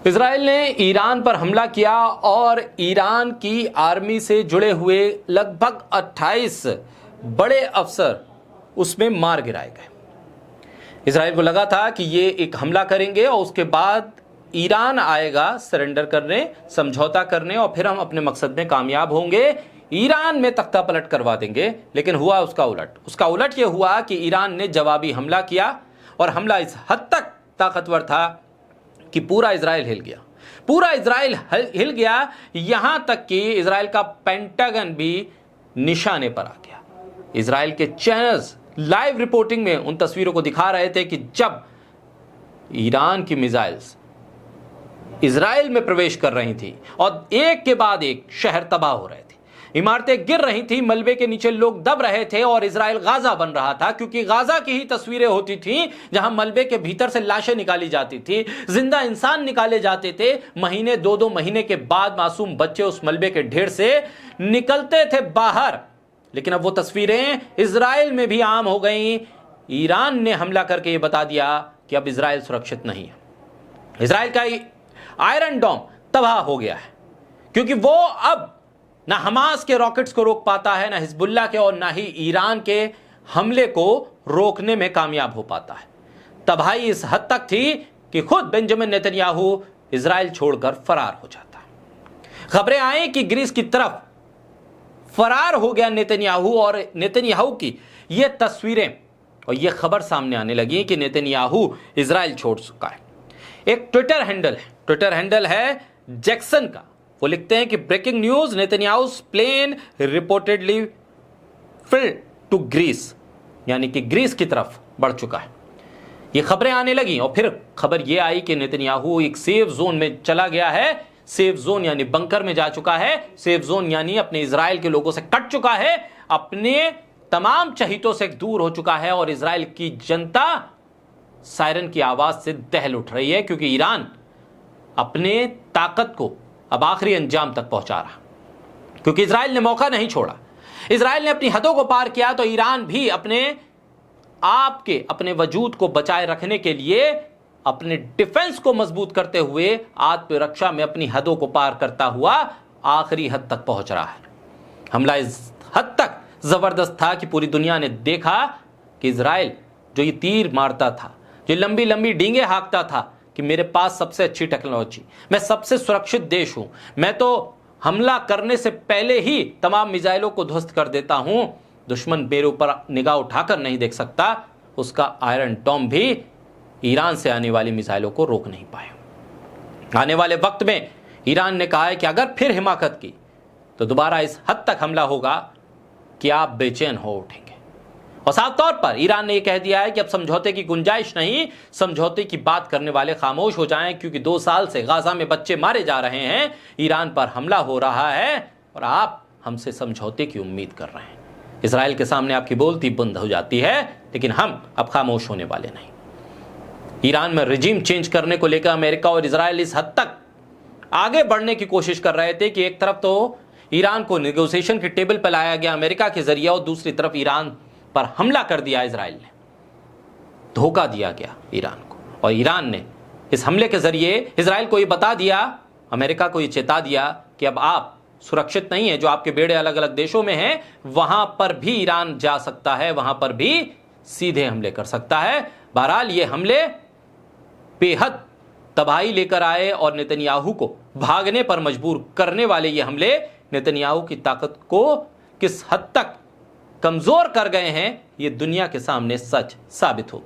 Israel ने Iran पर हमला किया और ईरान की आर्मी से जुड़े हुए लगभग 28 बड़े अफसर उसमें मार गिराए गए। इजराइल को लगा था कि ये एक हमला करेंगे और उसके बाद ईरान आएगा सरेंडर करने, समझौता करने और फिर हम अपने मकसद में कामयाब होंगे, ईरान में तख्ता पलट करवा देंगे। लेकिन हुआ उसका उलट। उसका उलट ये हुआ कि ईरान ने जवाबी हमला किया और हमला इस हद तक ताकतवर था कि पूरा इजराइल हिल गया। पूरा इजराइल हिल गया, यहां तक कि इजराइल का पेंटागन भी निशाने पर आ गया। इजराइल के चैनल्स लाइव रिपोर्टिंग में उन तस्वीरों को दिखा रहे थे कि जब ईरान की मिसाइल्स इजराइल में प्रवेश कर रही थी और एक के बाद एक शहर तबाह हो रहे थे, इमारतें गिर रही थी, मलबे के नीचे लोग दब रहे थे और इजराइल गाजा बन रहा था। क्योंकि गाजा की ही तस्वीरें होती थी जहां मलबे के भीतर से लाशें निकाली जाती थी, जिंदा इंसान निकाले जाते थे। महीने 2-2 महीने के बाद मासूम बच्चे उस मलबे के ढेर से निकलते थे बाहर। लेकिन अब वो तस्वीरें इजराइल में भी आम हो गई। ईरान ने हमला करके ये बता दिया कि अब इजराइल सुरक्षित नहीं है। इजराइल का आयरन डोम तबाह हो गया है, क्योंकि वो अब ना हमास के रॉकेट्स को रोक पाता है, ना हिजबुल्लाह के, और ना ही ईरान के हमले को रोकने में कामयाब हो पाता है। तबाही इस हद तक थी कि खुद बेंजामिन नेतन्याहू इजराइल छोड़कर फरार हो जाता है। खबरें आई कि ग्रीस की तरफ फरार हो गया नेतन्याहू, और नेतन्याहू की ये तस्वीरें और ये खबर सामने आने लगी कि नेतन्याहू इजराइल छोड़ चुका है। एक ट्विटर हैंडल है जैक्सन का। वो लिखते हैं कि breaking news, Netanyahu's plane reportedly fled to Greece, यानी कि ग्रीस की तरफ बढ़ चुका है। ये खबरें आने लगी और फिर खबर ये आई कि नेतन्याहू एक सेफ जोन में चला गया है। सेफ जोन यानी बंकर में जा चुका है। सेफ जोन यानी अपने इजराइल के लोगों से कट चुका है, अपने तमाम चहितों से दूर हो चुका है। और इजराइल की जनता सायरन की आवाज से दहल उठ रही है, क्योंकि ईरान अपने ताकत को अब आखिरी अंजाम तक पहुंचा रहा। क्योंकि इजराइल ने मौका नहीं छोड़ा, इजराइल ने अपनी हदों को पार किया, तो ईरान भी अपने वजूद को बचाए रखने के लिए, अपने डिफेंस को मजबूत करते हुए, आत्मरक्षा में अपनी हदों को पार करता हुआ आखिरी हद तक पहुंच रहा है। हमला इस हद तक जबरदस्त था कि पूरी दुनिया ने देखा कि इजराइल जो ये तीर मारता था, जो लंबी लंबी डींगे हाँकता था कि मेरे पास सबसे अच्छी टेक्नोलॉजी, मैं सबसे सुरक्षित देश हूं, मैं तो हमला करने से पहले ही तमाम मिसाइलों को ध्वस्त कर देता हूं, दुश्मन मेरे ऊपर निगाह उठाकर नहीं देख सकता, उसका आयरन डोम भी ईरान से आने वाली मिसाइलों को रोक नहीं पाया। आने वाले वक्त में ईरान ने कहा है कि अगर फिर हिमाकत की तो दोबारा इस हद तक हमला होगा कि आप बेचैन हो उठेंगे। और साफ तौर पर ईरान ने यह कह दिया है कि अब समझौते की गुंजाइश नहीं, समझौते की बात करने वाले खामोश हो जाएं, क्योंकि 2 साल से गाजा में बच्चे मारे जा रहे हैं, ईरान पर हमला हो रहा है और आप हमसे समझौते की उम्मीद कर रहे हैं। इजराइल के सामने आपकी बोलती बंद हो जाती है, लेकिन हम अब खामोश होने वाले नहीं। ईरान में रिजीम चेंज करने को लेकर अमेरिका और इजराइल इस हद तक आगे बढ़ने की कोशिश कर रहे थे कि एक तरफ तो ईरान को नेगोशिएशन की टेबल पर लाया गया अमेरिका के जरिए, और दूसरी तरफ ईरान पर हमला कर दिया इजराइल ने, धोखा दिया गया ईरान को। और ईरान ने इस हमले के जरिए इजराइल को ये बता दिया, अमेरिका को ये चेता दिया कि अब आप सुरक्षित नहीं है, जो आपके बेड़े अलग अलग देशों में हैं वहां पर भी ईरान जा सकता है, वहां पर भी सीधे हमले कर सकता है। बहरहाल ये हमले बेहद तबाही लेकर आए और नेतन्याहू को भागने पर मजबूर करने वाले ये हमले नेतन्याहू की ताकत को किस हद तक कमजोर कर गए हैं, ये दुनिया के सामने सच साबित होगी।